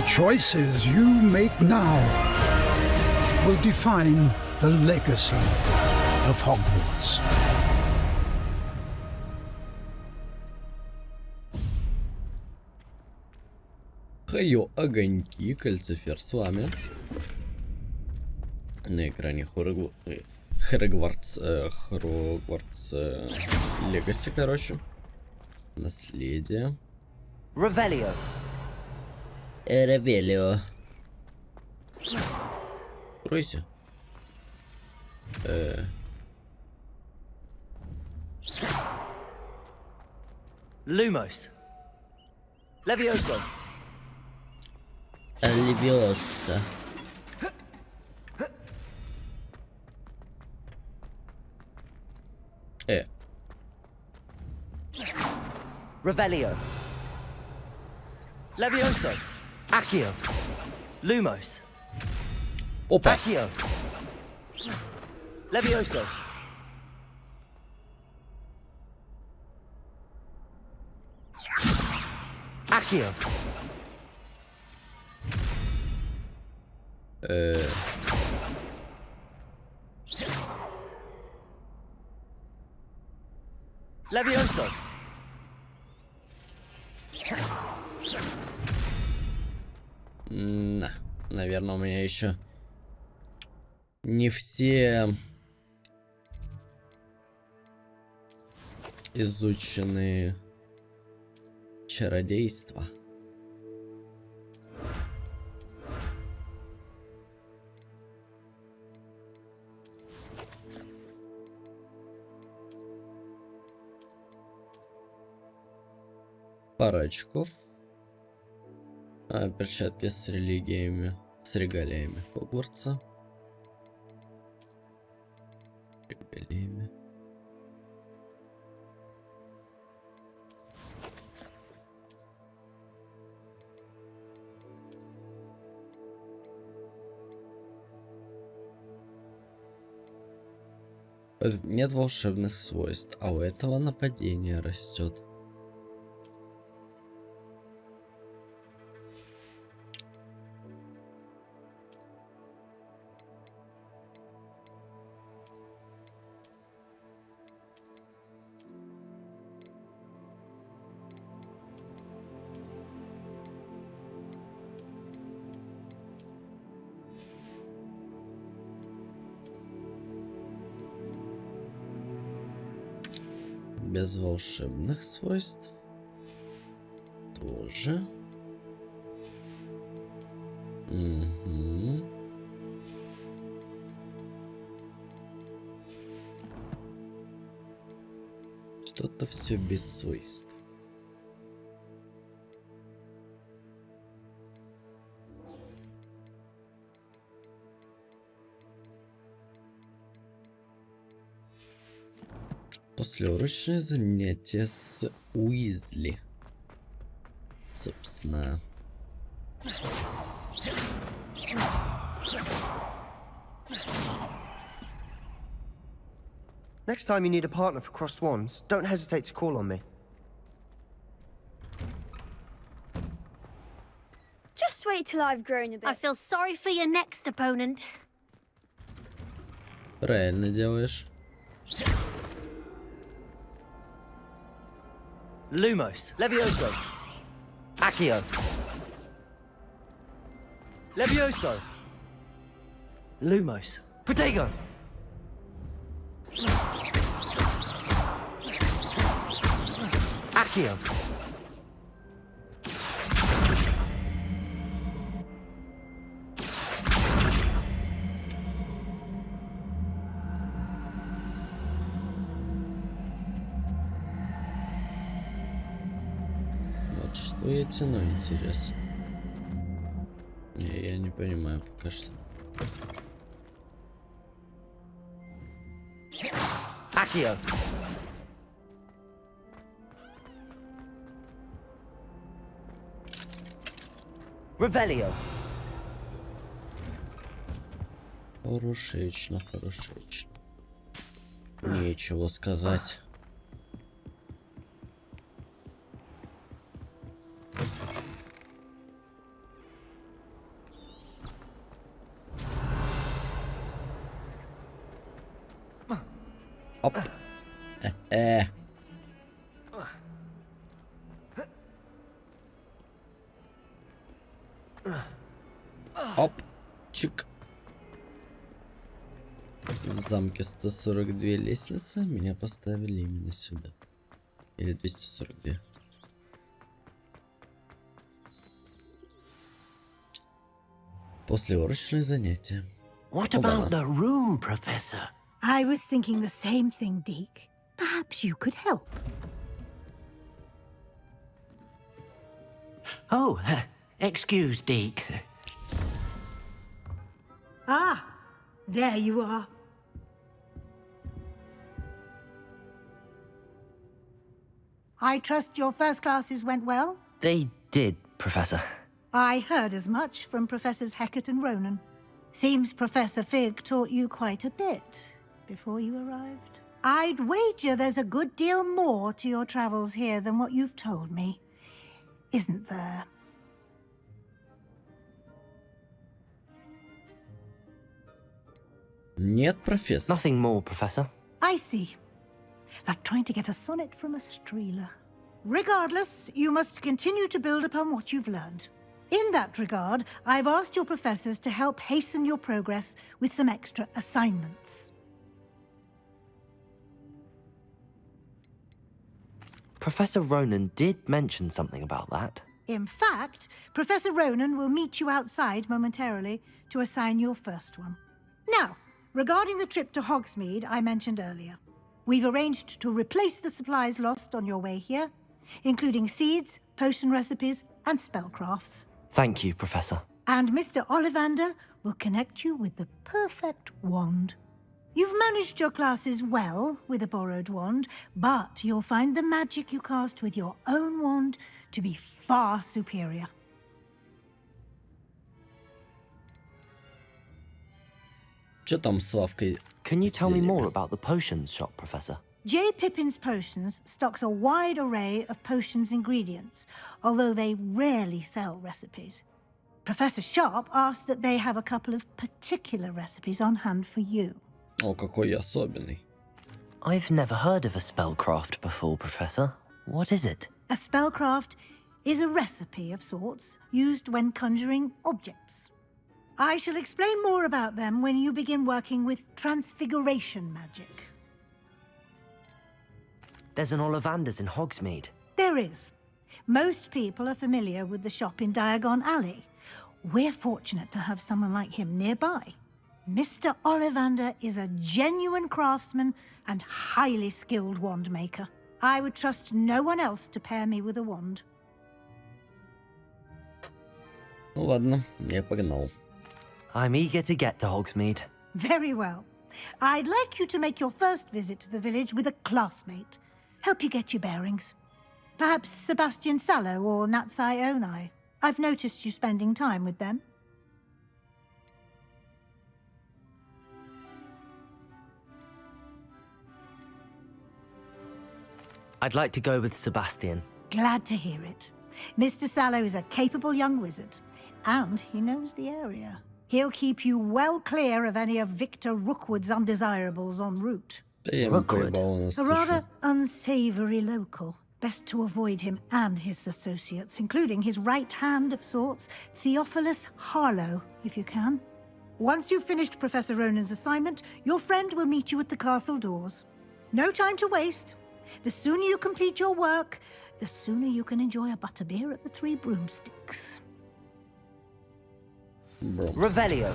The choices you make now will define the legacy of Hogwarts. Хайо, огоньки, Calcifer с вами. На экране Хогвартс Legacy, короче. Наследие. Ревелио. Кройся. Lumos. Levioso. Левиоса. Revelio. Levioso. Accio. Lumos. Опа. Accio. Levioso. Accio. Levioso. Наверное, у меня еще не все изученные чародейства. Пара очков. Перчатки с регалиями Хогвартса. Регалиями. Нет волшебных свойств, а у этого нападение растет. Без волшебных свойств тоже. Угу. Что-то все без свойств. Послеурочное занятие с Уизли. Собственно. Next time you need a partner for Cross Swans, don't hesitate to call on me. Just wait till I've grown a bit. I feel sorry for your next opponent. Правильно делаешь. Lumos. Levioso. Accio. Levioso. Lumos. Protego. Accio. Вот что я тяну, интересно. Я не понимаю пока что. Accio. Revelio. Хорошечно, хорошечно. Нечего сказать. Оп. Э-э. Оп. Чик. В замке 142 лестницы. Меня поставили именно сюда. Или 242. Послеурочные занятия. What about the room, Professor? I was thinking the same thing, Deke. Perhaps you could help. Oh, excuse, Deke. Ah, there you are. I trust your first classes went well? They did, Professor. I heard as much from Professors Hecat and Ronan. Seems Professor Fig taught you quite a bit before you arrived. I'd wager there's a good deal more to your travels here than what you've told me. Isn't there? Нет, профессор. Nothing more, Professor. I see. Like trying to get a sonnet from a streeler. Regardless, you must continue to build upon what you've learned. In that regard, I've asked your professors to help hasten your progress with some extra assignments. Professor Ronan did mention something about that. In fact, Professor Ronan will meet you outside momentarily to assign your first one. Now, regarding the trip to Hogsmeade I mentioned earlier, we've arranged to replace the supplies lost on your way here, including seeds, potion recipes, and spellcrafts. Thank you, Professor. And Mr. Ollivander will connect you with the perfect wand. You've managed your classes well with a borrowed wand, but you'll find the magic you cast with your own wand to be far superior. Что там с Славкой? Can you tell me зельями? more about the potions shop, Professor? J. Pippin's Potions stocks a wide array of potions ingredients, although they rarely sell recipes. Professor Sharp asked that they have a couple of particular recipes on hand for you. О, какой я особенный. I've never heard of a spellcraft before, Professor. What is it? A spellcraft is a recipe of sorts used when conjuring objects. I shall explain more about them when you begin working with transfiguration magic. There's an Ollivander's in Hogsmeade. There is. Most people are familiar with the shop in Diagon Alley. We're fortunate to have someone like him nearby. Mr. Ollivander is a genuine craftsman and highly skilled wand maker. I would trust no one else to pair me with a wand. Ну ладно, я погнал. I'm eager to get to Hogsmeade. Very well. I'd like you to make your first visit to the village with a classmate. Help you get your bearings. Perhaps Sebastian Sallow or Natsai Onai. I've noticed you spending time with them. I'd like to go with Sebastian. Glad to hear it. Mr. Sallow is a capable young wizard, and he knows the area. He'll keep you well clear of any of Victor Rookwood's undesirables en route. Да я ему Rookwood. поебал на A rather unsavory local. Best to avoid him and his associates, including his right hand of sorts, Theophilus Harlow, if you can. Once you've finished Professor Ronan's assignment, your friend will meet you at the castle doors. No time to waste. The sooner you complete your work, the sooner you can enjoy a butterbeer at the Three Broomsticks. Revelio.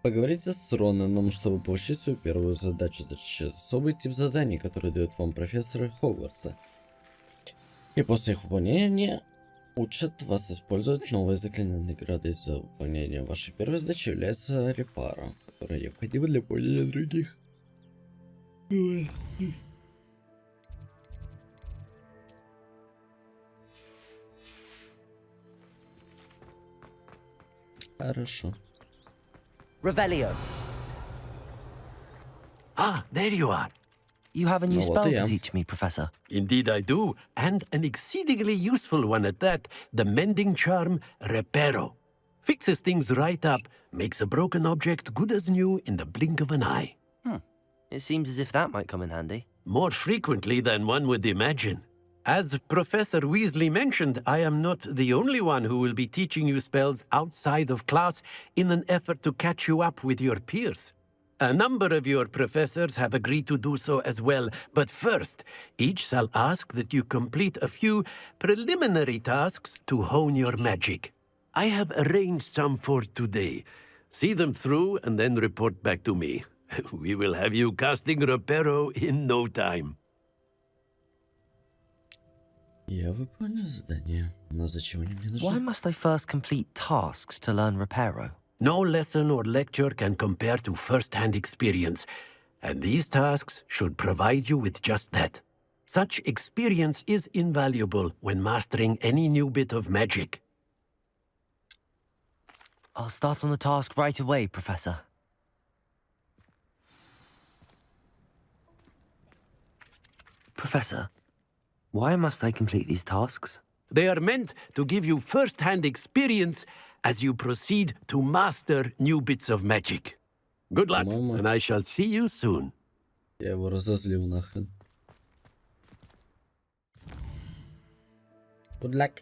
Поговорите с Ронаном, чтобы получить свою первую задачу. Зачем особый тип заданий, который дает вам профессоры Хогвартса. И после их выполнения учат вас использовать новые заклинания. Наградой за выполнение вашей первой задачи является репара, которая необходима для выполнения других. Хорошо. Revelio. Ah, there you are. You have a new Ну вот spell и to я. teach me, Professor. Indeed I do, and an exceedingly useful one at that, the mending charm Reparo. Fixes things right up, makes a broken object good as new in the blink of an eye. It seems as if that might come in handy. More frequently than one would imagine. As Professor Weasley mentioned, I am not the only one who will be teaching you spells outside of class in an effort to catch you up with your peers. A number of your professors have agreed to do so as well, but first, each shall ask that you complete a few preliminary tasks to hone your magic. I have arranged some for today. See them through and then report back to me. We will have you casting Reparo in no time. Я выполнил задание. Но зачем они мне Why нужны? must I first complete tasks to learn Reparo? No lesson or lecture can compare to first-hand experience, and these tasks should provide you with just that. Such experience is invaluable when mastering any new bit of magic. I'll start on the task right away, Professor. Professor, why must I complete these tasks? They are meant to give you first-hand experience as you proceed to master new bits of magic. Good luck, Мама. and I shall see you soon. Я его разозлил нахрен. Good luck.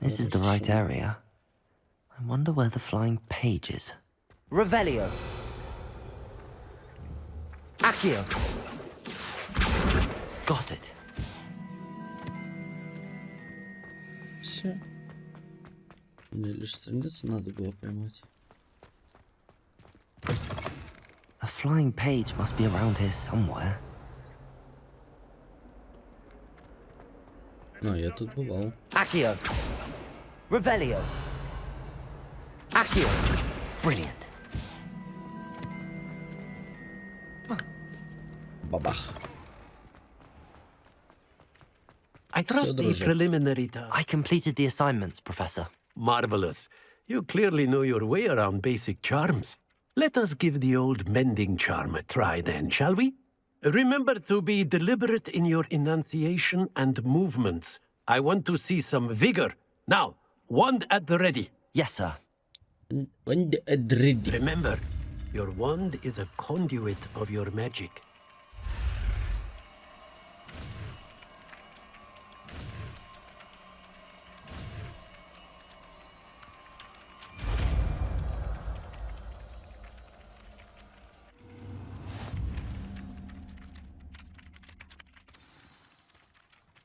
This is the right area. I wonder where the flying page is. Revelio. Accio. Got it. Все. Мне лишь страницу надо было поймать. A flying page must be around here somewhere. А, я тут бывал. Accio. Revelio. Accio. Brilliant. Бабах. I trust the дружок. preliminary task. I completed the assignments, Professor. Marvelous. You clearly know your way around basic charms. Let us give the old mending charm a try then, shall we? Remember to be deliberate in your enunciation and movements. I want to see some vigor. Now, wand at the ready. Yes, sir. And ready. Remember, your wand is a conduit of your magic.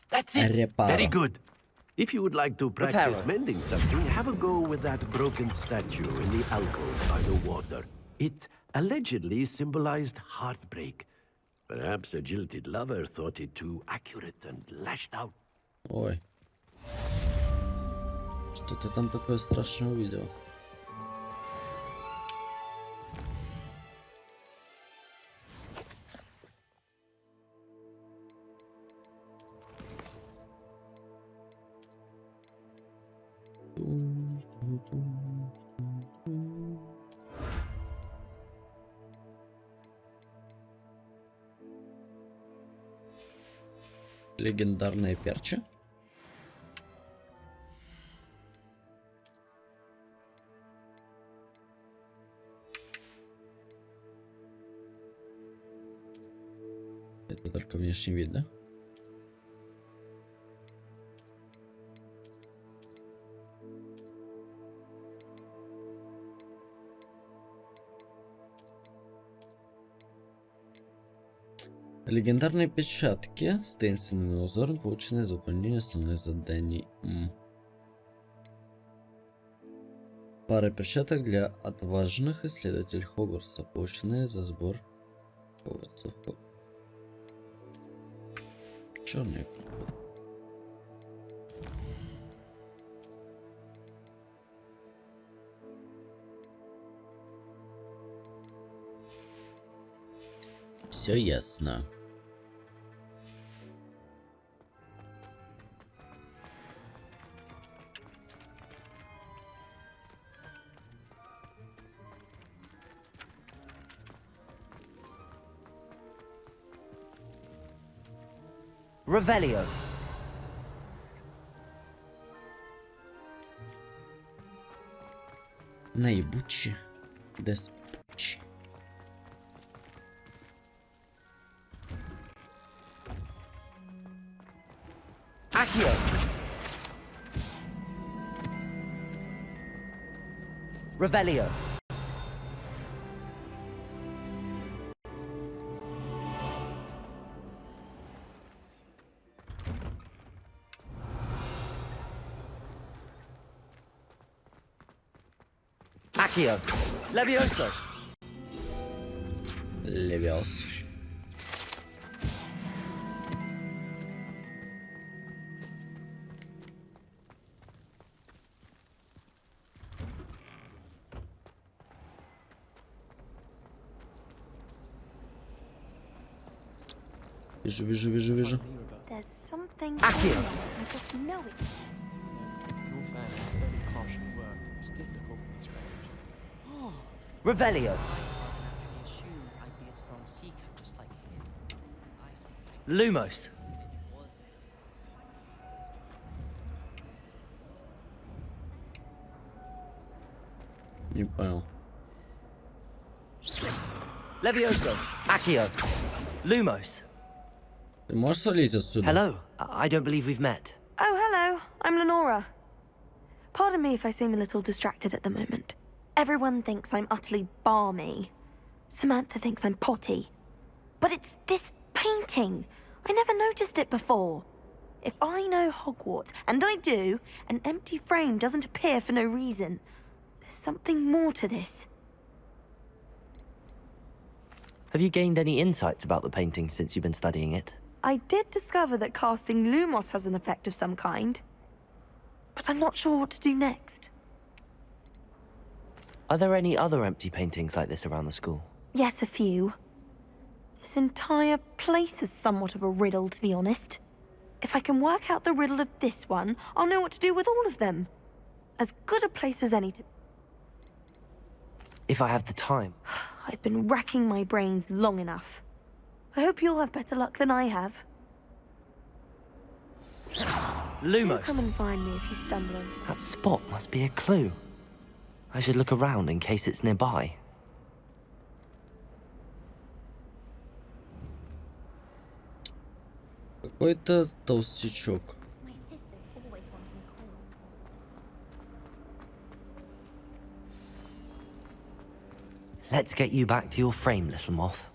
That's it. Reparo. Very good. If you would like to practice Reparo. mending something, have a go with that broken statue in the alcove by the water. It allegedly symbolized heartbreak. Perhaps a jilted lover thought it too accurate and lashed out. Ой. Что ты там такое страшное увидел? Легендарная перча. Это только внешний вид, да? Легендарные печатки с таинственными узорами, полученные за выполнение основных заданий. Пара перчаток для отважных исследователей Хогвартса, полученные за сбор Хогвартсов. Черные. Все ясно. Revelio. Наибучи. Деспучи. Accio. Revelio. Accio. Levioso. Левиос. Вижу. There's something. Accio. I just know it. Revelio. Lumos. Не понял. Levioso. Accio. Lumos. Ты можешь свалить отсюда? Hello. I don't believe we've met. Oh, hello. I'm Lenora. Pardon me if I seem a little distracted at the moment. Everyone thinks I'm utterly balmy. Samantha thinks I'm potty. But it's this painting. I never noticed it before. If I know Hogwarts, and I do, an empty frame doesn't appear for no reason. There's something more to this. Have you gained any insights about the painting since you've been studying it? I did discover that casting Lumos has an effect of some kind. But I'm not sure what to do next. Are there any other empty paintings like this around the school? Yes, a few. This entire place is somewhat of a riddle, to be honest. If I can work out the riddle of this one, I'll know what to do with all of them. As good a place as any to... If I have the time. I've been racking my brains long enough. I hope you'll have better luck than I have. Lumos. Do come and find me if you stumble on... That spot must be a clue. I should look around in case it's nearby. Какой-то толстячок. My sister always wanted me cool. Let's get you back to your frame, little moth.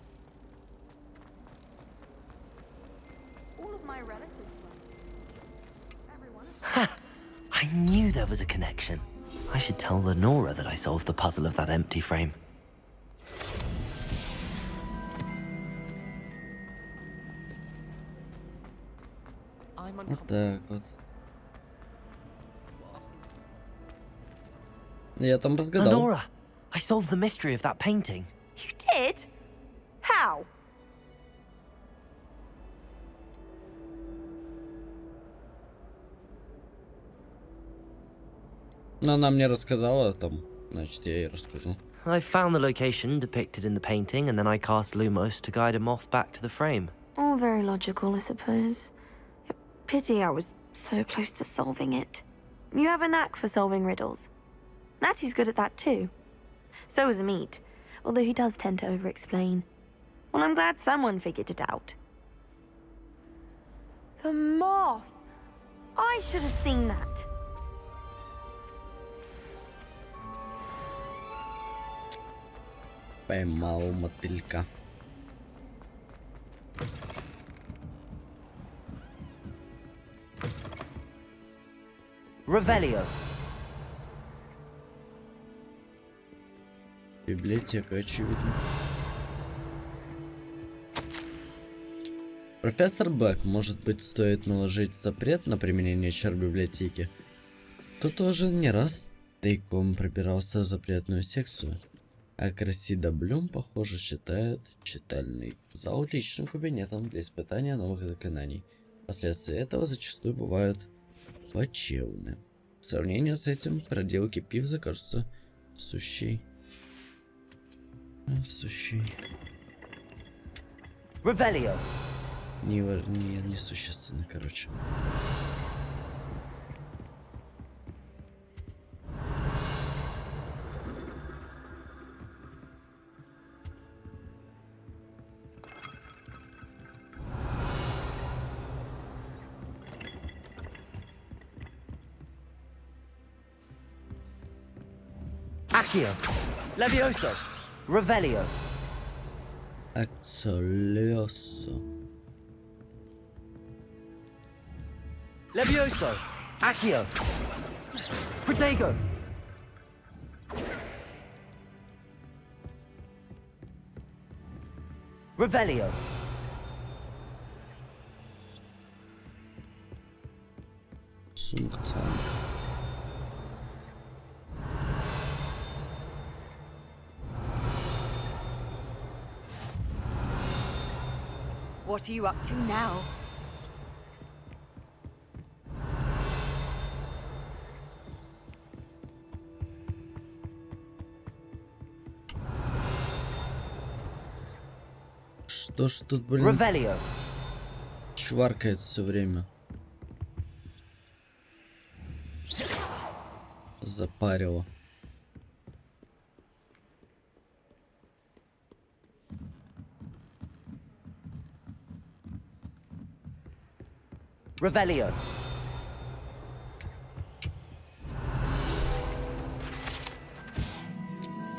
All of my relatives everyone. Ha! I knew there was a connection. I should tell Lenora that I solved the puzzle of that empty frame. Вот так вот. Я там разгадал. Lenora, I solved the mystery of that painting. You did? How? Но она мне рассказала там, значит, я ей расскажу. I found the location depicted in the painting, and then I cast Lumos to guide a moth back to the frame. All very logical, I suppose. Pity I was so close to solving it. You have a knack for solving riddles. Natty's good at that too. So is Amit, although he does tend to over-explain. Well, I'm glad someone figured it out. The moth! I should have seen that. Поймал мотылька. Revelio. Библиотека, очевидно. Профессор Блэк, может быть, стоит наложить запрет на применение чар библиотеки? Кто тоже не раз тайком пробирался в запретную секцию. А Красида Блюм, похоже, считает читальный зал личным кабинетом для испытания новых заклинаний. Последствия этого зачастую бывают плачевны. В сравнении с этим проделки Пивза кажутся сущей. Revelio. Несущественно, короче. Accio. Levioso. Revelio. Axolioso. Levioso. Accio. Protego. Revelio. Сумцанг. What are you up to now? Что ж тут, блин, Revelio. шваркает все время? Запарило. Revelio.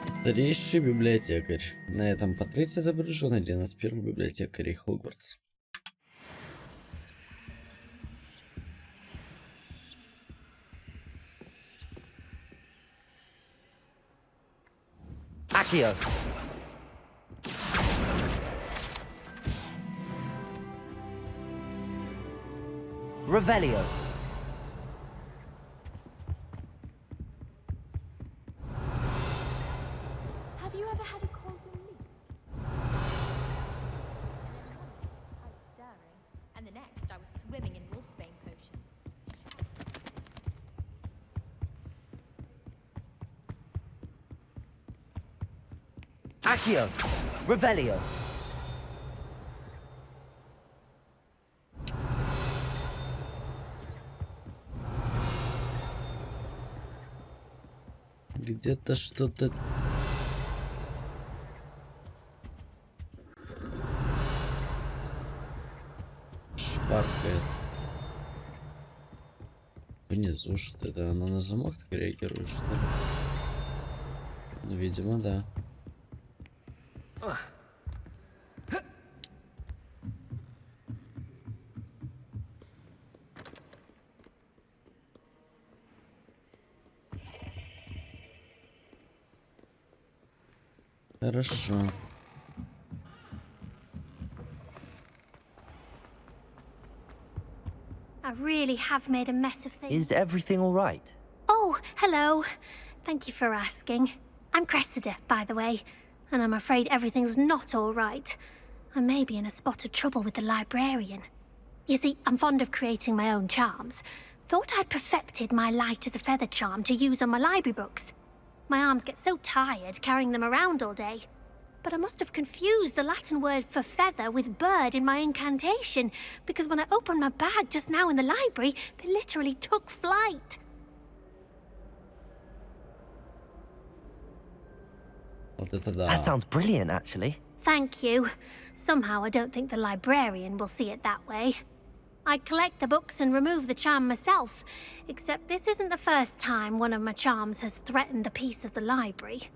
Старейший библиотекарь. На этом портрете изображен один из первых библиотекарей Хогвартс. Accio. Revelio. Have you ever had a cold relief? I was stirring, and the next I was swimming in wolfsbane potion. Accio. Revelio. Где-то что-то... шпаркает. Внизу что это? Она на замок так реагирует, что ли? Ну, видимо, да. Хорошо. I really have made a mess of things. Is everything all right? Oh, hello. Thank you for asking. I'm Cressida, by the way, and I'm afraid everything's not all right. I may be in a spot of trouble with the librarian. You see, I'm fond of creating my own charms. Thought I'd perfected my light as a feather charm to use on my library books. My arms get so tired carrying them around all day. But I must have confused the Latin word for feather with bird in my incantation, because when I opened my bag just now in the library, they literally took flight. Вот это да. That sounds brilliant, actually. Thank you. Somehow I don't think the librarian will see it that way. I collect the books and remove the charm myself, except this isn't the first time one of my charms has threatened the peace of the library.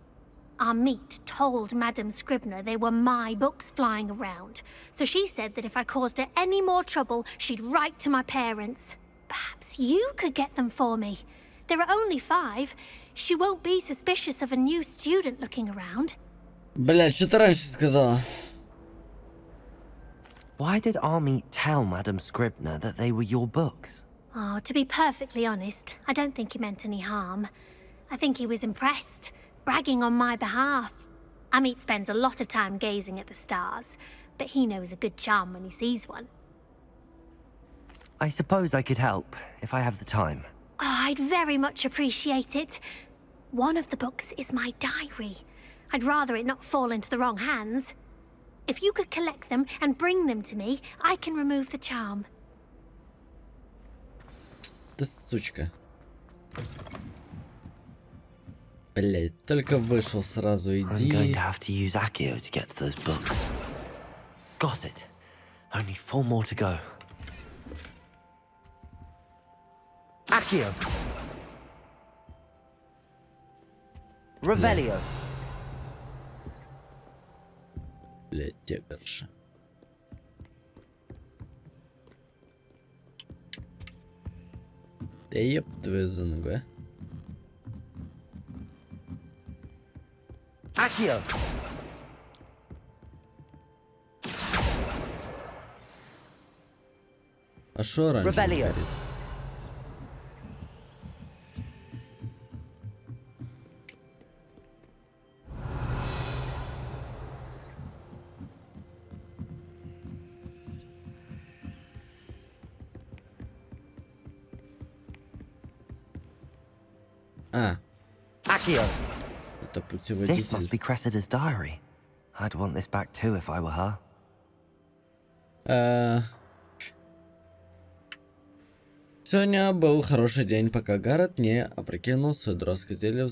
Our meet told Madame Scribner they were my books flying around, so she said that if I caused her any more trouble, she'd write to my parents. Perhaps you could get them for me. There are only 5. She won't be suspicious of a new student looking around. Блядь, что ты раньше сказала? Why did Army tell Madame Scribner that they were your books? Oh, to be perfectly honest, I don't think he meant any harm. I think he was impressed, bragging on my behalf. Amit spends a lot of time gazing at the stars, but he knows a good charm when he sees one. I suppose I could help, if I have the time. Oh, I'd very much appreciate it. One of the books is my diary. I'd rather it not fall into the wrong hands. If you could collect them and bring them to me, I can remove the charm. Да сучка. Блять, только вышел сразу, I'm иди. going to have to use Accio to get to those books. Got it. Only 4 more to go. Accio. Revelio. Блять, тигрша. Да еб твою за ногу, а? Accio. А шо раньше Revelio. говорит? А, Accio. это This путеводитель. must be Cressida's diary. I'd want this back too if I were her. Сегодня был хороший день, пока Гаррет не опрокинул свою дурацкое зелье в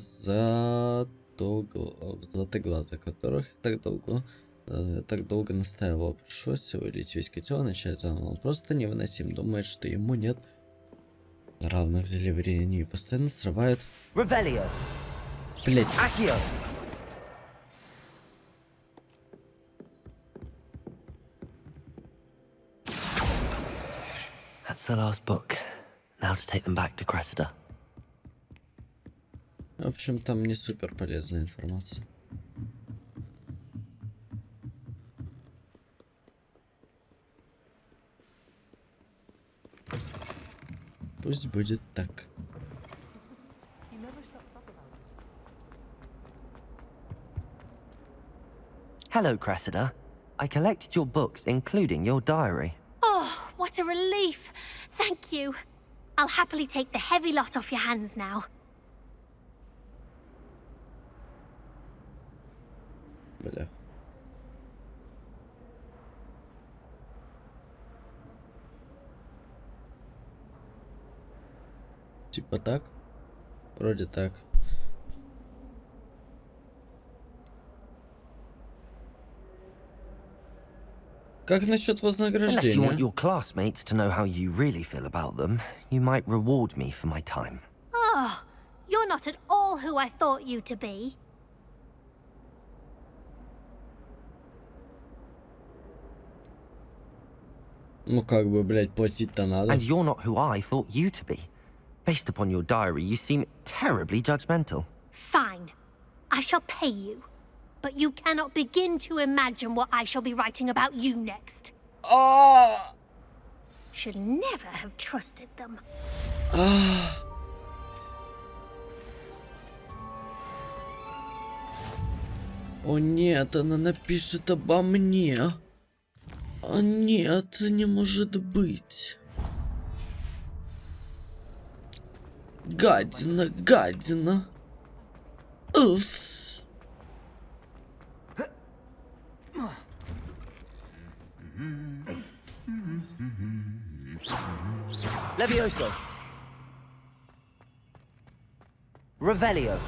златоглаза, которых так долго настаивал. Пришлось вылить весь котел и начать заново. Он просто невыносим, думает, что ему нет равных в зельеварении и постоянно срывает. Revelio. Блять. Accio. That's the last book. Now to take them back to Cressida. В общем, там не супер полезная информация. Пусть будет так. Hello, Cressida. I collected your books, including your diary. Oh, what a relief. Thank you. I'll happily take the heavy lot off your hands now. Бля. Типа так? Вроде так. Как насчет Unless you want вознаграждения? your classmates to know how you really feel about them, you might reward me for my time. Oh, you're not at all who I thought you to be. Ну как бы, блядь, платить-то надо. And you're not who I thought you to be. Based upon your diary, you seem terribly judgmental. Fine. I shall pay you. But you cannot begin to imagine what I shall be writing about you next. Oh! Should never have trusted them. О нет, она напишет обо мне. О нет, не может быть. Гадина, гадина. Уф. Levioso. Revelio.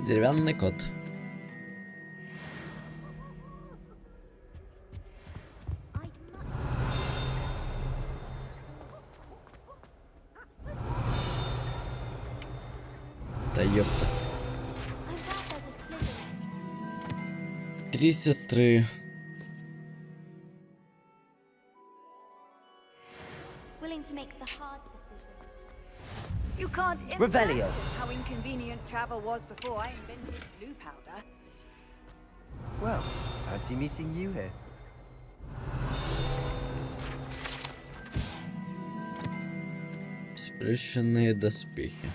Деревянный кот. Да ёпта. 3 сестры. Willing to make the hard decision. You can't Revelio. imagine how inconvenient travel was before I invented blue powder. Well, fancy meeting you here. Спрещенные доспехи.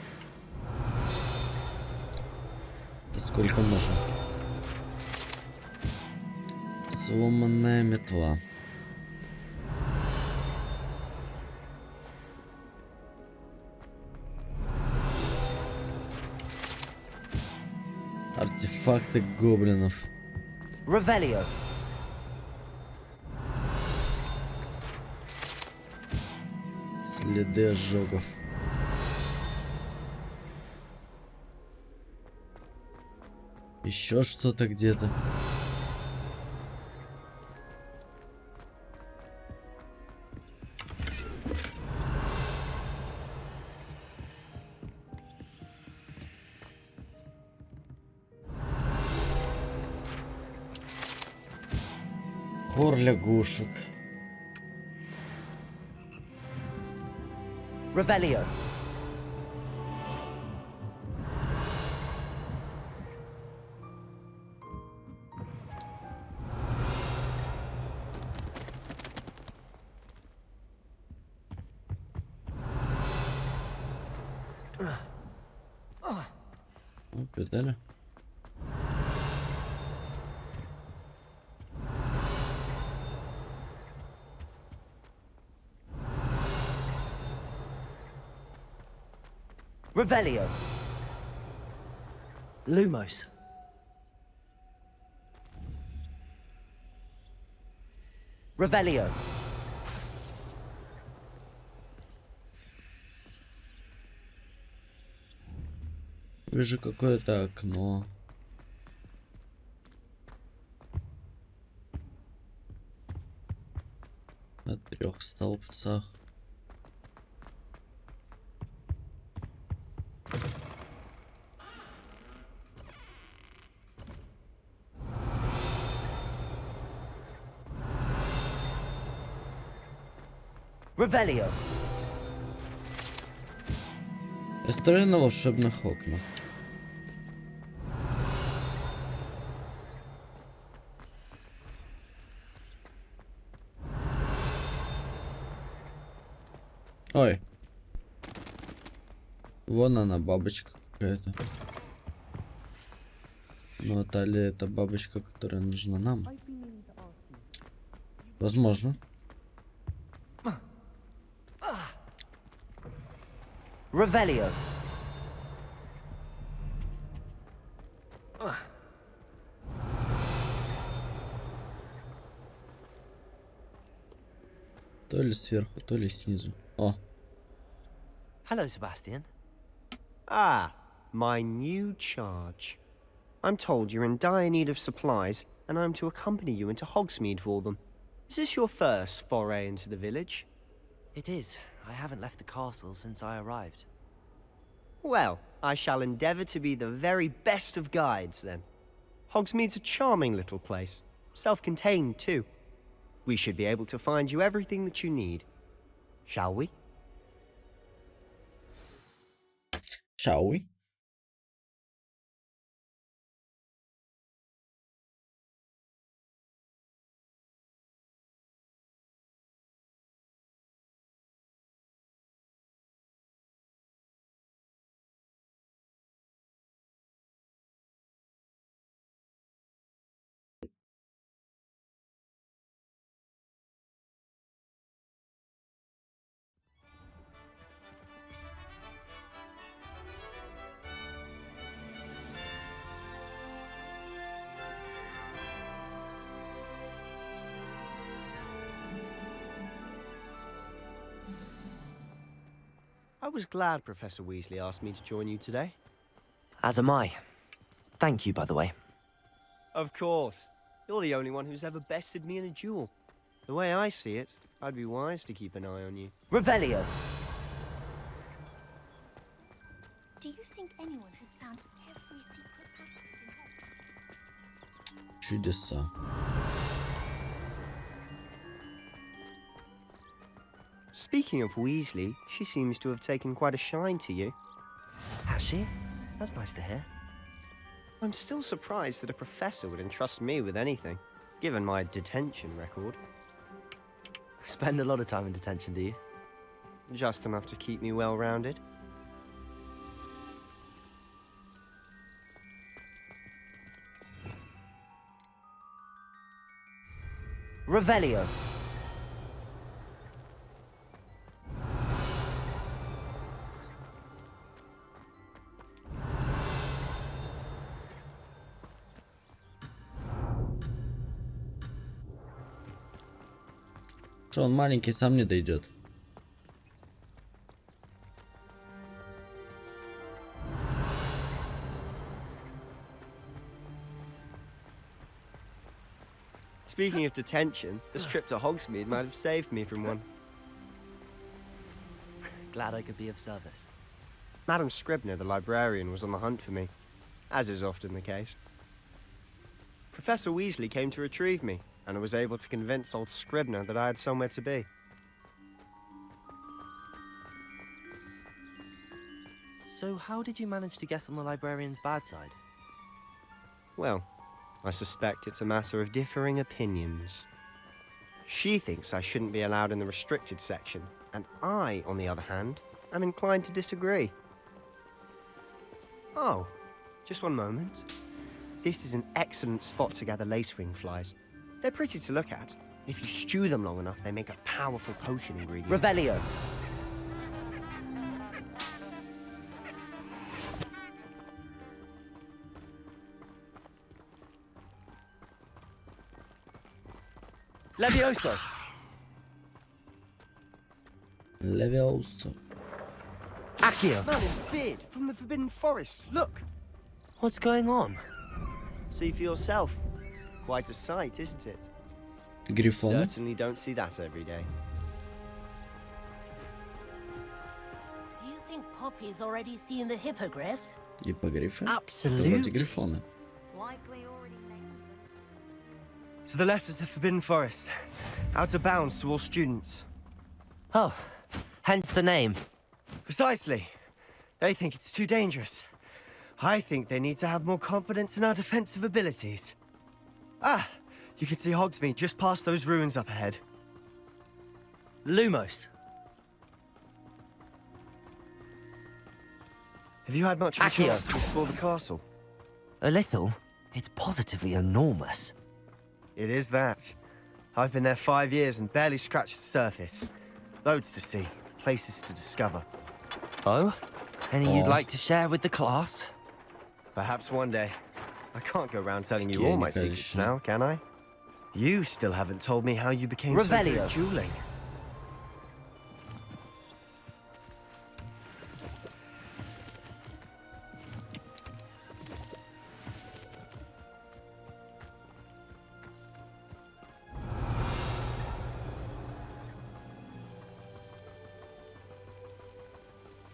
Это сколько можно? Сломанная метла. Артефакты гоблинов. Revelio. Следы ожогов. Еще что-то где-то. Хор лягушек. Revelio. О, педали. Revelio. Lumos. Revelio. Вижу какое-то окно. На 3 столбцах. Revelio. История на волшебных окнах. Ой. Вон она, бабочка какая-то. Ну, это ли это бабочка, которая нужна нам? Возможно. Revelio. То ли сверху, то ли снизу. О. Hello, Sebastian. Ah, my new charge. I'm told you're in dire need of supplies, and I'm to accompany you into Hogsmeade for them. Is this your first foray into the village? It is. I haven't left the castle since I arrived. Well, I shall endeavour to be the very best of guides, then. Hogsmeade's a charming little place. Self-contained, too. We should be able to find you everything that you need. Shall we? Shall we? I was glad Professor Weasley asked me to join you today. As am I. Thank you, by the way. Of course. You're the only one who's ever bested me in a duel. The way I see it, I'd be wise to keep an eye on you. Revelio. Do you think anyone has found every secret passage in Hogwarts? Чудеса. Speaking of Weasley, she seems to have taken quite a shine to you. Has she? That's nice to hear. I'm still surprised that a professor would entrust me with anything, given my detention record. Spend a lot of time in detention, do you? Just enough to keep me well-rounded. Revelio. Что он маленький, сам не дойдет. Speaking of detention, this trip to Hogsmeade might have saved me from one. Glad I could be of service. Madam Scribner, the librarian, was on the hunt for me, as is often the case. Professor Weasley came to retrieve me, and I was able to convince old Scribner that I had somewhere to be. So how did you manage to get on the librarian's bad side? Well, I suspect it's a matter of differing opinions. She thinks I shouldn't be allowed in the restricted section, and I, on the other hand, am inclined to disagree. Oh, just one moment. This is an excellent spot to gather lacewing flies. They're pretty to look at. If you stew them long enough, they make a powerful potion ingredient. Revelio. Levioso. Levioso. Accio. Merlin's beard from the Forbidden Forest. Look. What's going on? See for yourself. Quite a sight, isn't it? Грифон. Certainly don't see that every day. Do you think Poppy's already seen the hippogriffs? Гиппогрифы? Absolutely. Это вроде грифоны. Likely already named them. To the left is the Forbidden Forest. Out of bounds to all students. Oh, hence the name. Precisely. They think it's too dangerous. I think they need to have more confidence in our defensive abilities. Ah, you can see Hogsmeade just past those ruins up ahead. Lumos. Have you had much of a Accio. chance to explore the castle? A little. It's positively enormous. It is that. I've been there 5 years and barely scratched the surface. Loads to see, places to discover. Oh? Any you'd like to share with the class? Perhaps one day. I can't go around telling you all my secrets now, can I? You still haven't told me how you became so good Revelio. at dueling.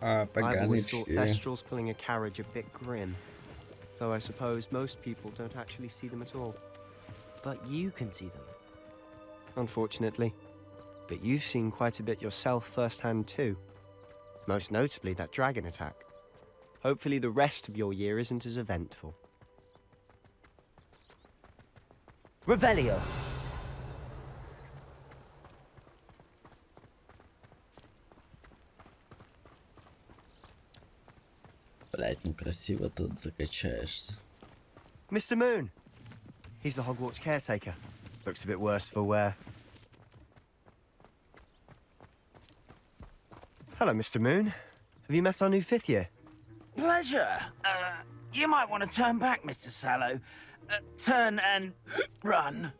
I've always thought Thestrals pulling a carriage a bit grim. Though I suppose most people don't actually see them at all. But you can see them. Unfortunately. But you've seen quite a bit yourself firsthand too. Most notably that dragon attack. Hopefully the rest of your year isn't as eventful. Revelio. Блять, ну красиво тут закачаешься. Mr. Moon! He's the Hogwarts caretaker. Looks a bit worse for wear. Hello, Mr. Moon. Have you met our new 5th year? Pleasure. You might want to turn back, Mr. Sallow. Turn and run.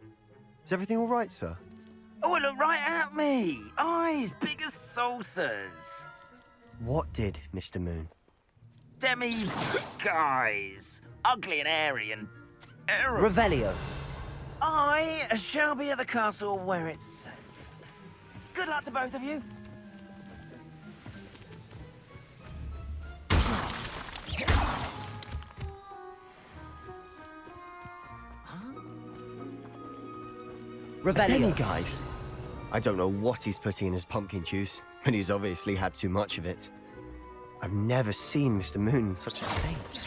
Is everything all right, sir? Oh, look right at me. Eyes big as saucers. What did, Mr. Moon? Guys. Ugly and airy and terrible. Revelio. I shall be at the castle where it's safe. Good luck to both of you. Revelio. Guys. I don't know what he's putting in his pumpkin juice, but he's obviously had too much of it. I've never seen Mr. Moon in such a state.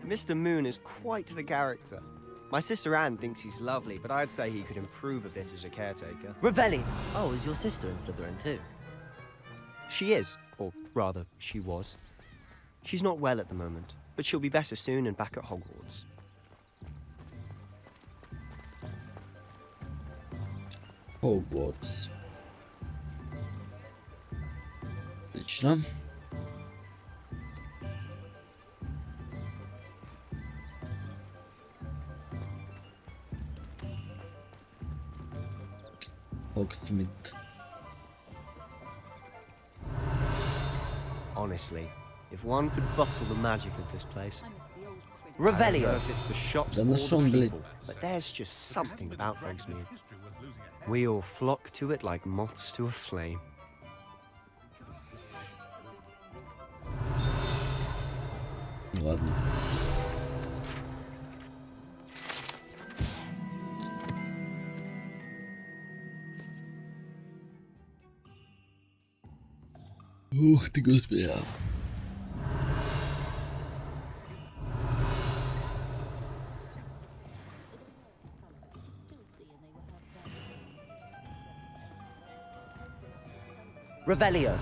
Mr. Moon is quite the character. My sister Anne thinks he's lovely, but I'd say he could improve a bit as a caretaker. Revelli! Oh, is your sister in Slytherin too? She is, or rather, she was. She's not well at the moment, but she'll be better soon and back at Hogwarts. Hogwarts. Отлично. Hogsmeade. Honestly, if one could bottle the magic of this place. Revelio. I don't know if it's the shops Да or the нашел, блядь. people, but there's just something about Hogsmeade. We all flock to it like moths to a flame. Ладно. Ух ты, господи. Revelio.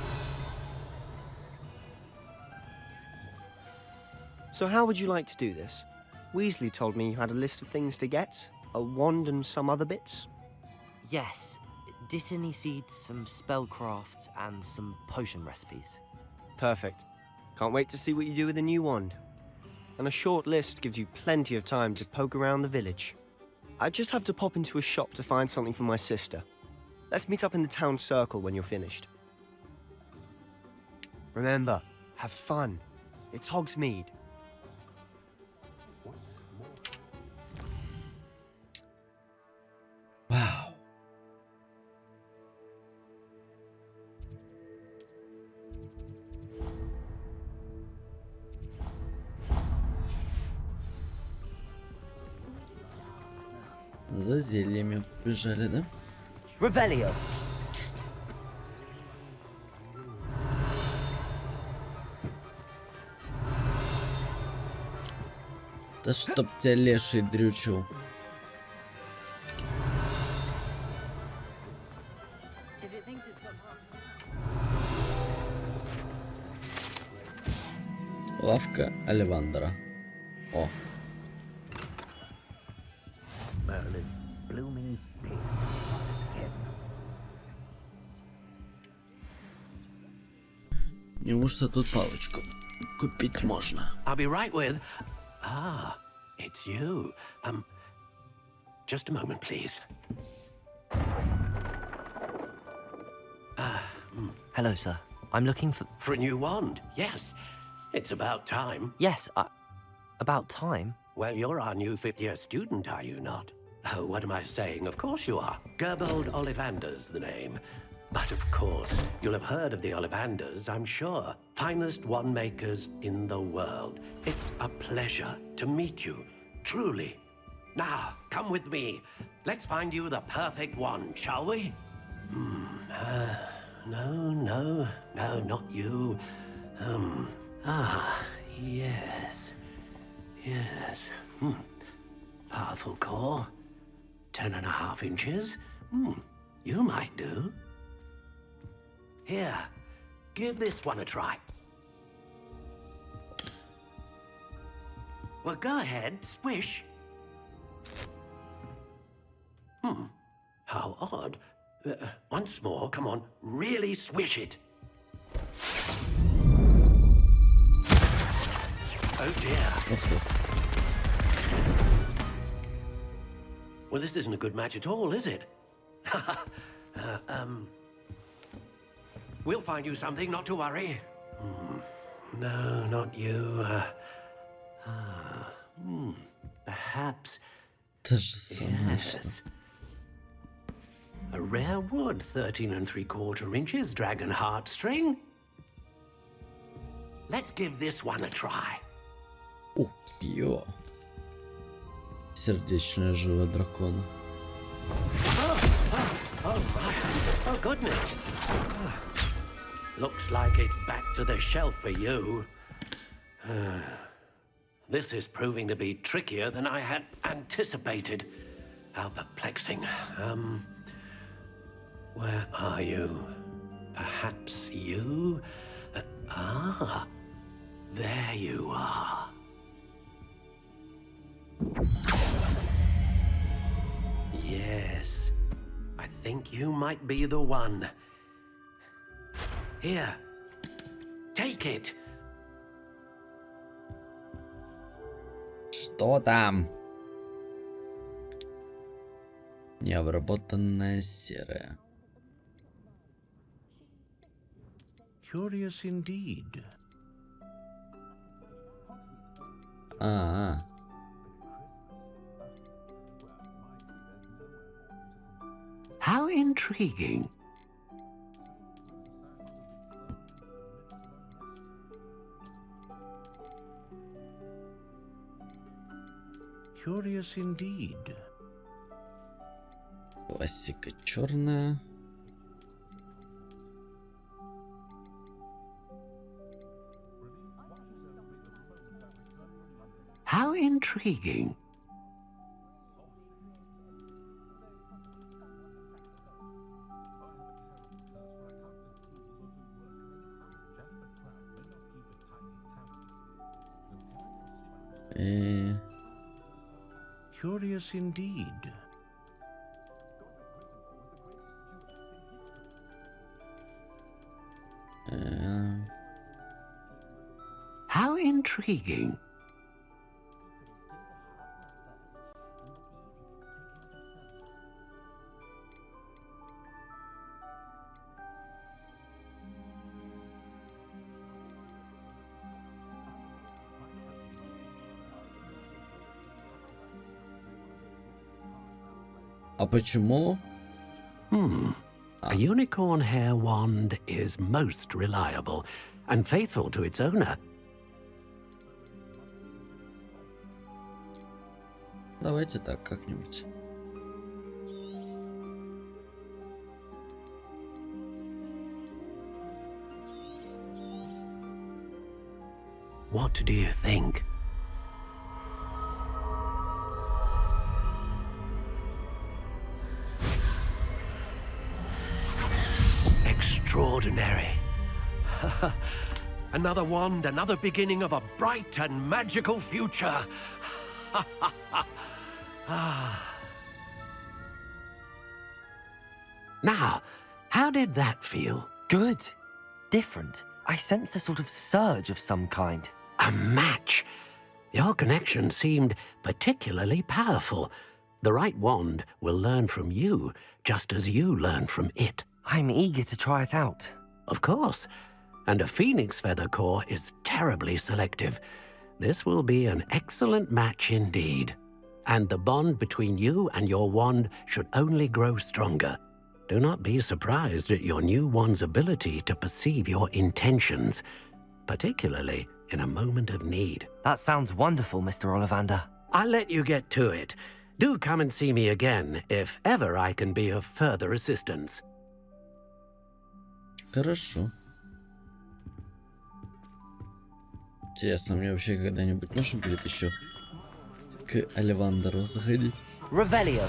So how would you like to do this? Weasley told me you had a list of things to get, a wand and some other bits. Yes. Dittany seeds, some spellcrafts, and some potion recipes. Perfect. Can't wait to see what you do with the new wand. And a short list gives you plenty of time to poke around the village. I just have to pop into a shop to find something for my sister. Let's meet up in the town circle when you're finished. Remember, have fun. It's Hogsmeade. Вау. За зельями побежали, да? Revelio. Да чтоб тебя леший дрючил. Лавка Оливандера. О. Неужто тут палочку купить можно? I'll be right with... Ah, it's you. Just a moment, please. Hello, sir. I'm looking for... For a new wand, yes. It's about time. Yes, about time? Well, you're our new fifth-year student, are you not? Oh, what am I saying? Of course you are. Gerbold Ollivander's the name. But of course, you'll have heard of the Ollivanders, I'm sure. Finest wand makers in the world. It's a pleasure to meet you, truly. Now, come with me. Let's find you the perfect wand, shall we? No, not you. Yes. Powerful core. 10.5 inches. You might do. Here, give this one a try. Well, go ahead, swish. How odd. Once more, come on, really swish it. Oh dear. Well, this isn't a good match at all, is it? We'll find you something, not to worry. No, not you. Perhaps... Yes. A rare wood, 13 3/4 inches, dragon heartstring. Let's give this one a try. Ух, ё. Сердечная жила дракона. Oh, right. Oh, goodness. Looks like it's back to the shelf for you. This is proving to be trickier than I had anticipated. How perplexing. Where are you? Perhaps you? There you are. Yes, I think you might be the one. Here, take it. Что там? Необработанная серая. Curious indeed. How intriguing. Curious indeed. Классика черная. How intriguing. Curious indeed. How intriguing. А почему? A unicorn hair wand is most reliable and faithful to its owner. Давайте так как-нибудь. What do you think? Extraordinary. Another wand, another beginning of a bright and magical future. Now, how did that feel? Good. Different. I sensed a sort of surge of some kind. A match. Your connection seemed particularly powerful. The right wand will learn from you, just as you learn from it. I'm eager to try it out. Of course. And a phoenix feather core is terribly selective. This will be an excellent match indeed. And the bond between you and your wand should only grow stronger. Do not be surprised at your new wand's ability to perceive your intentions, particularly in a moment of need. That sounds wonderful, Mr. Ollivander. I'll let you get to it. Do come and see me again if ever I can be of further assistance. Хорошо. Интересно, мне вообще когда-нибудь нужно будет еще к Оливандеру заходить? Revelio.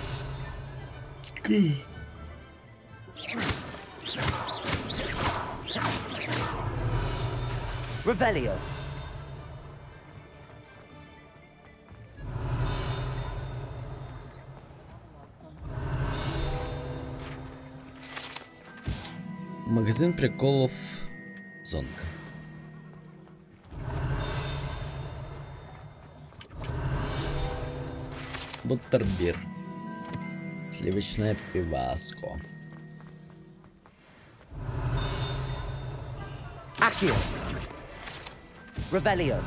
Revelio. Магазин приколов Зонка. Буттербир. Сливочное пиваско. Accio. Revelio.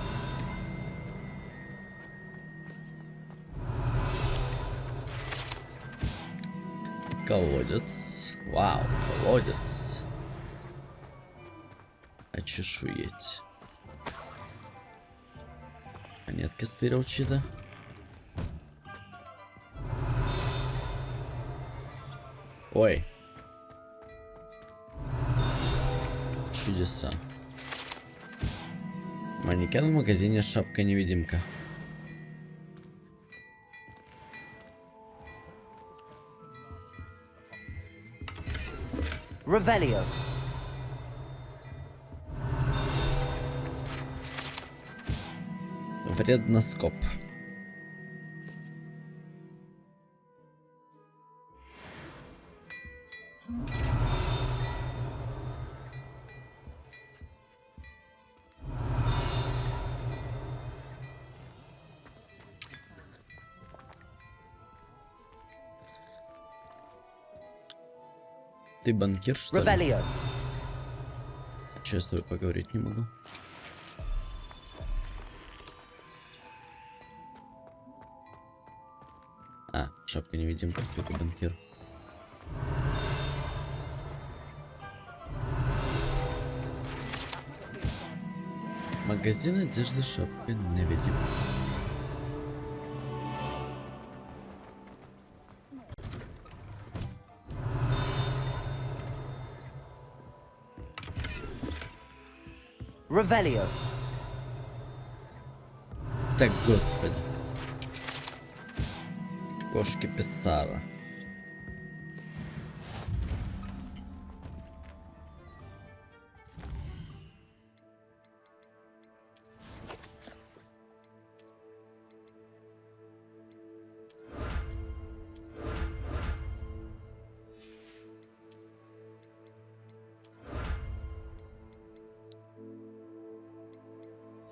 Колодец. Вау, колодец. Очешуеть. Монетка стереочита. Ой. Чудеса. Манекен в магазине шапка-невидимка. Revelio. Вредноскоп. Ты банкир, что ли? Revelio. Чё я с тобой поговорить не могу? А, шапка невидимка, кто-то банкир. Магазин одежды, шапка невидимка. Revelio. Так, господи. Кошки Писара.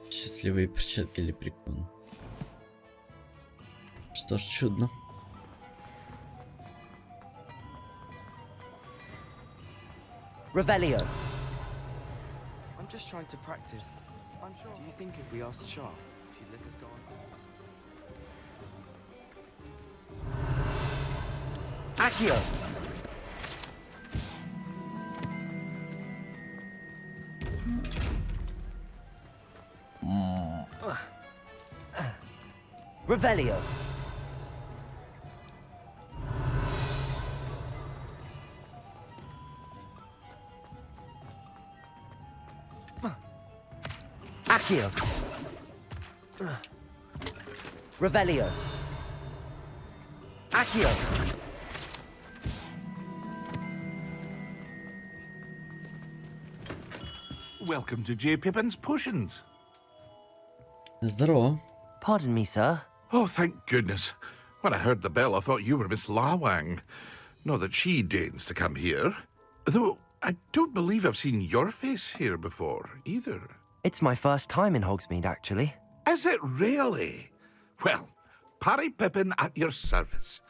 Счастливые перчатки лепрекона. Что ж, чудно. Revelio. I'm just trying to practice. I'm sure. Do you think if we asked Sharp, she'd let us go on? Accio. Revelio. Accio. Revelio. Accio. Welcome to J. Pippin's Potions. Здорово. Pardon me, sir. Oh, thank goodness. When I heard the bell, I thought you were Miss Lawang. Not that she deigns to come here. Though, I don't believe I've seen your face here before, either. It's my first time in Hogsmeade, actually. Is it really? Well, Parry Pippin at your service.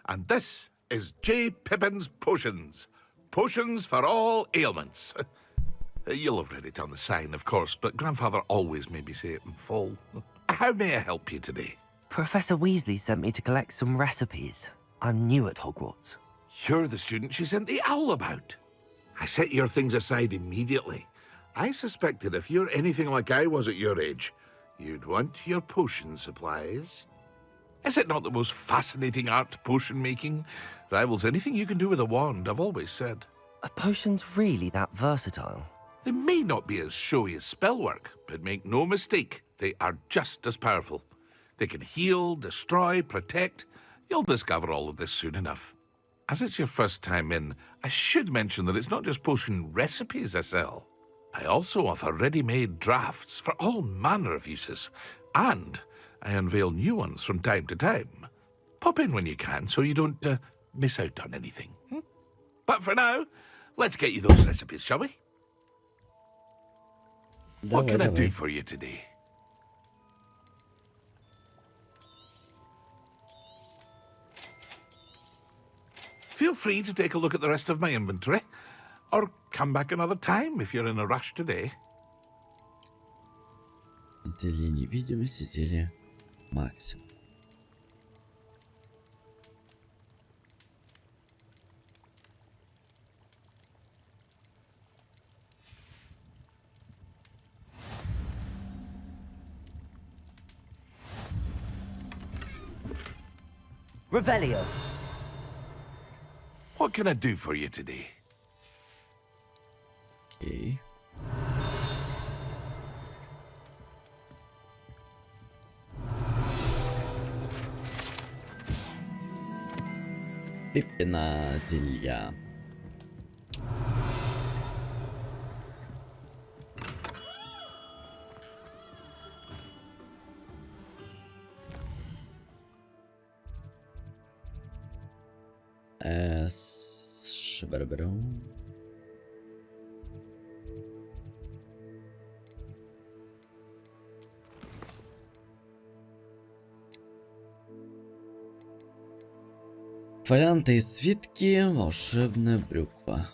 And this is J. Pippin's Potions. Potions for all ailments. You'll have read it on the sign, of course, but Grandfather always made me say it in full. How may I help you today? Professor Weasley sent me to collect some recipes. I'm new at Hogwarts. You're the student she sent the owl about. I set your things aside immediately. I suspected if you're anything like I was at your age, you'd want your potion supplies. Is it not the most fascinating art, potion making? Rivals anything you can do with a wand, I've always said. Are potions really that versatile? They may not be as showy as spellwork, but make no mistake, they are just as powerful. They can heal, destroy, protect. You'll discover all of this soon enough. As it's your first time in, I should mention that it's not just potion recipes I sell. I also offer ready-made drafts for all manner of uses, and I unveil new ones from time to time. Pop in when you can so you don't miss out on anything. But for now, let's get you those recipes, shall we? What can I do for you today? Feel free to take a look at the rest of my inventory, or come back another time if you're in a rush today. Зелье невидимости, зелье максимум. Revelio. What can I do for you today? Okay. Пиппина зелья. Шабарабару. Фолианты и свитки, волшебная брюква.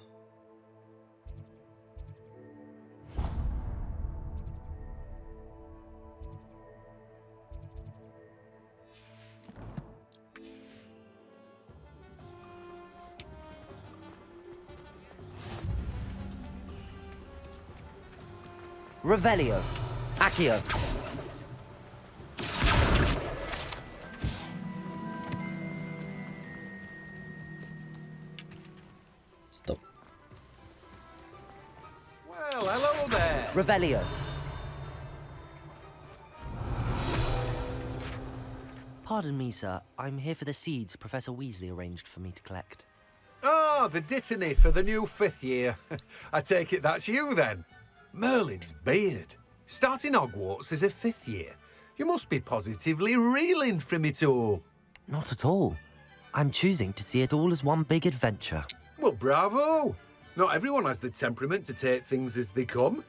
Revelio. Accio. Стоп. Well, hello there. Revelio. Pardon me, sir. I'm here for the seeds Professor Weasley arranged for me to collect. Ah, the dittany for the new 5th year. I take it that's you, then. Merlin's beard. Starting Hogwarts as a 5th year. You must be positively reeling from it all. Not at all. I'm choosing to see it all as one big adventure. Well, bravo. Not everyone has the temperament to take things as they come.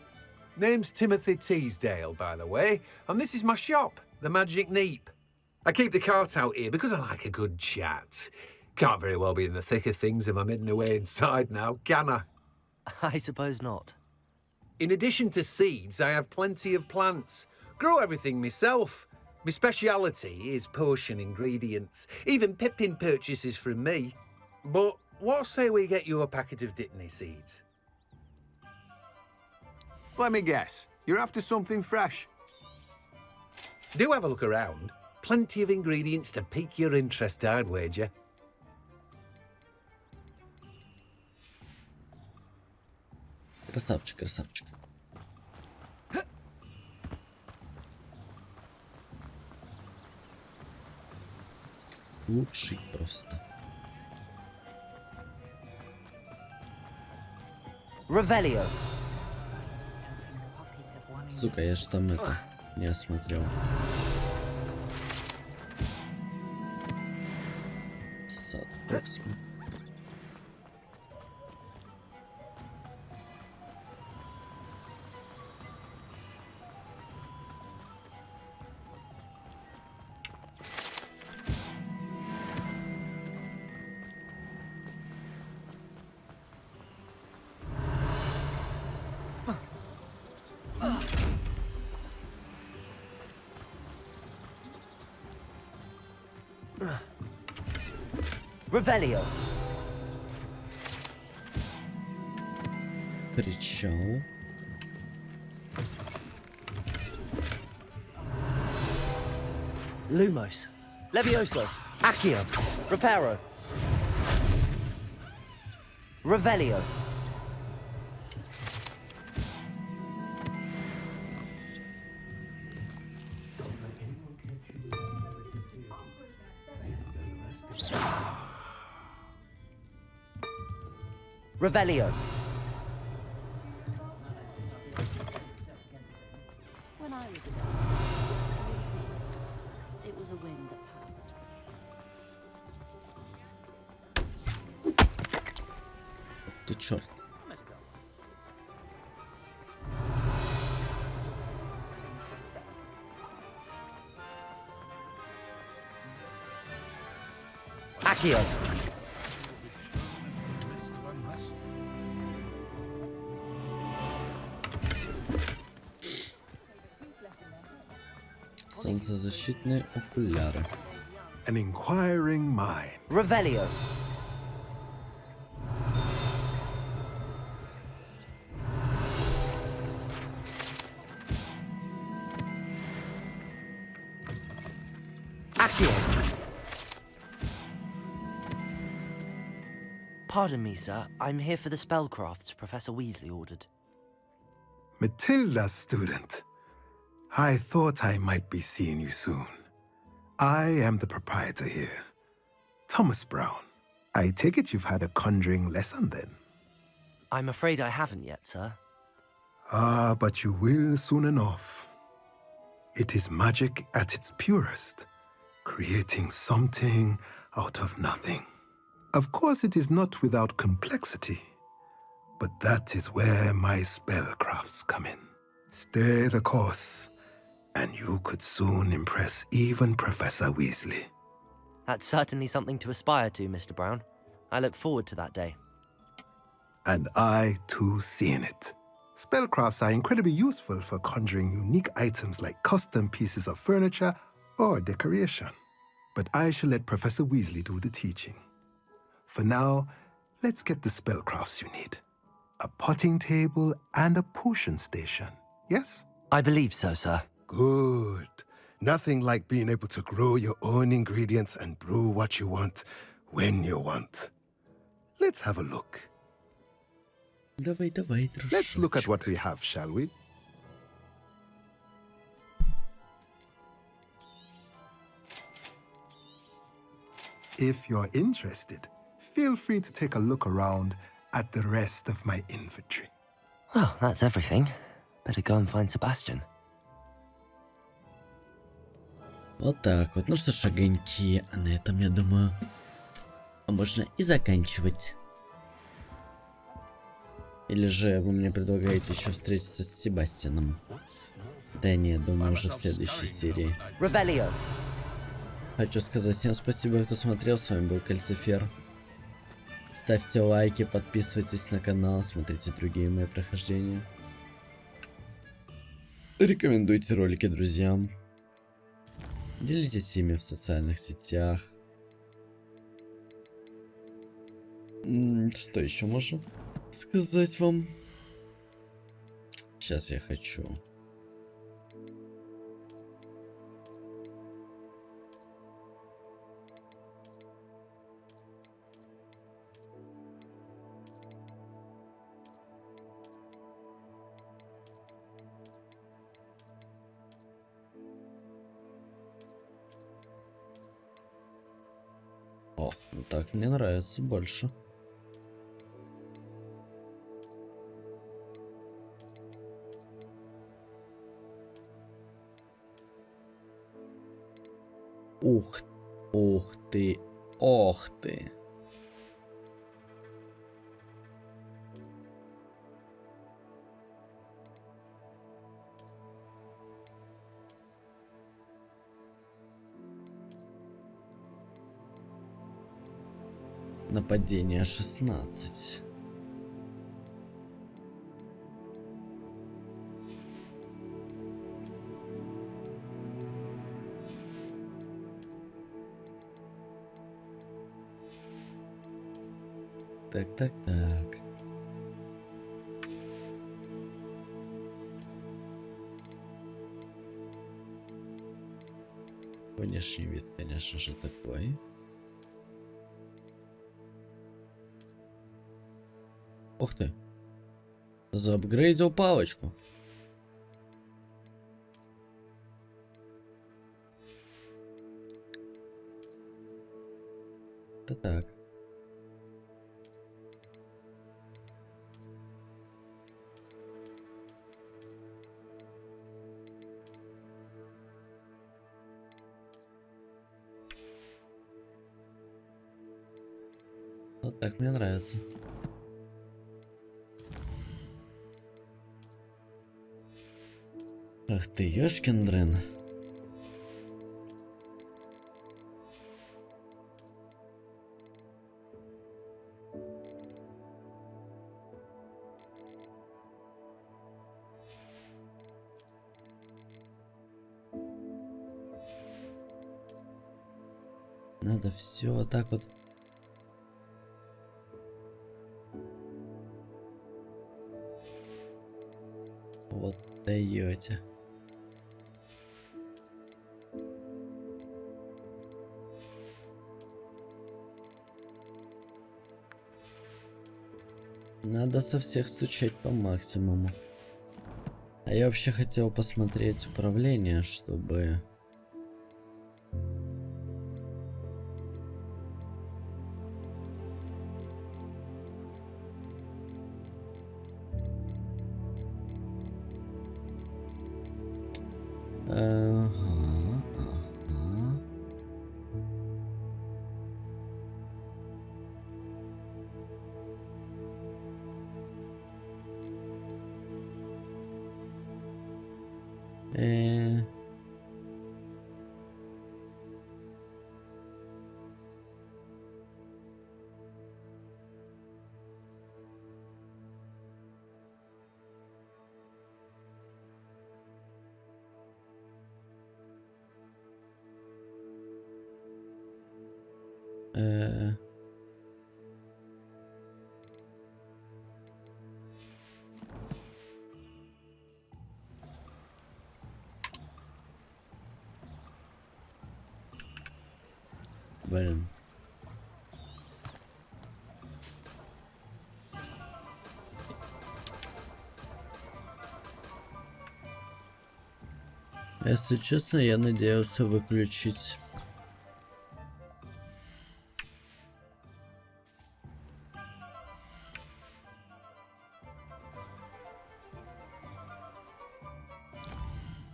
Name's Timothy Teasdale, by the way, and this is my shop, the Magic Neep. I keep the cart out here because I like a good chat. Can't very well be in the thick of things if I'm hidden away inside now, can I? I suppose not. In addition to seeds, I have plenty of plants. Grow everything myself. My speciality is potion ingredients. Even Pippin purchases from me. But what say we get you a packet of Dittany seeds? Let me guess. You're after something fresh. Do have a look around. Plenty of ingredients to pique your interest, I'd wager. Красавчик, красавчик. Лучший просто. Revelio. Сука, я ж там это не осмотрел. Сад, посмотрим. Revelio. Причал. Lumos. Levioso. Accio. Reparo. Revelio. Revelio. When I was a girl, it was a wind that passed. Ты чёрт. Accio. Солнцезащитные окуляры. An inquiring mind. Revelio. Accio. Pardon me, sir. I'm here for the spellcrafts Professor Weasley ordered. Matilda, student. I thought I might be seeing you soon. I am the proprietor here, Thomas Brown. I take it you've had a conjuring lesson then? I'm afraid I haven't yet, sir. Ah, but you will soon enough. It is magic at its purest, creating something out of nothing. Of course, it is not without complexity, but that is where my spellcrafts come in. Stay the course, and you could soon impress even Professor Weasley. That's certainly something to aspire to, Mr. Brown. I look forward to that day. And I, too, see in it. Spellcrafts are incredibly useful for conjuring unique items like custom pieces of furniture or decoration. But I shall let Professor Weasley do the teaching. For now, let's get the spellcrafts you need. A potting table and a potion station, yes? I believe so, sir. Good. Nothing like being able to grow your own ingredients and brew what you want, when you want. Let's have a look. Давай, дружочек. Let's look at what we have, shall we? If you're interested, feel free to take a look around at the rest of my inventory. Well, that's everything. Better go and find Sebastian. Вот так вот. Ну что ж, огоньки, а на этом, я думаю, можно и заканчивать. Или же вы мне предлагаете еще встретиться с Себастьяном? Да нет, думаю, уже в следующей серии. Ревелио. Хочу сказать всем спасибо, кто смотрел. С вами был Calcifer. Ставьте лайки, подписывайтесь на канал, смотрите другие мои прохождения. Рекомендуйте ролики друзьям. Делитесь ими в социальных сетях. Что еще можно сказать вам? Сейчас я хочу. О, ну так мне нравится больше. Ух ты, ох ты. Нападение 16. Так. Внешний вид, конечно же, такой. Ух ты. Заапгрейдил палочку. Это так. Вот так мне нравится. Ах ты, ёшкин дрын. Надо все вот так вот. Вот даете. Надо со всех стучать по максимуму. А я вообще хотел посмотреть управление, чтобы... Блин. Если честно, я надеялся выключить.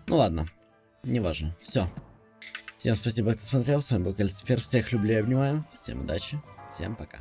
Ну ладно, неважно. Все. Всем спасибо, кто смотрел. С вами был Calcifer. Всех люблю и обнимаю. Всем удачи. Всем пока.